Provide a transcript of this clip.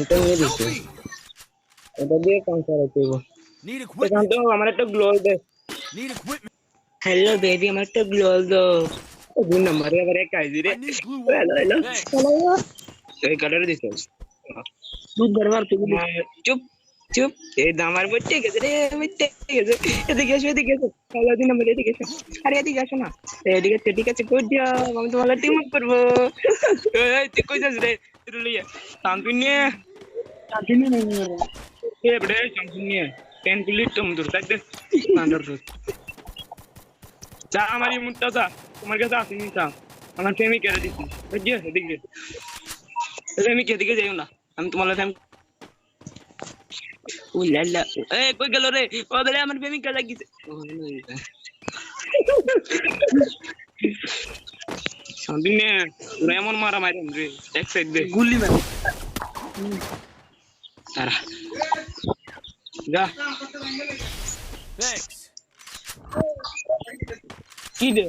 এটা নিয়ে দিছে এটা দিয়ে কাউন্টার করব Need এখান equipment. তো আমার একটা গ্লোল দে Need equipment. হ্যালো বেবি আমার একটা গ্লোল দো দুই নম্বরে আবার এক আইজি রে I need glue wall. Hello hello Thanks. Hello এই কালারে দিছে দুধ দরবার তুই চুপ চুপ এই দামার বইতে গেছে রে বইতে গেছে এদিকে এসো হ্যালো দুই নম্বরে এদিকে এসো আরে এদিকে আসো না এদিকে ঠিক আছে কই দিও আমি তোমার টিম আপ করবো এই তুই কই যাস রে তুই লইয়া শান্তি নিয়ে ए बड़े कंपनी पेन पुलिस तुम दूर तक दे अंदर दूर चा हमारी मुट्टा सा तुम्हारे साथ नहीं था हमारे फेमी कह रही थी बच्चे दिख गए फेमी कह दिखे जाइयो ना हम तुम्हारा टाइम ओ लाला ए कोई गलो रे ओ दरे हमारे फेमी कर लगी शांति ने रेमन मारा मारे रे एक साइड दे गुल्ली में तारा जा Thanks. की दे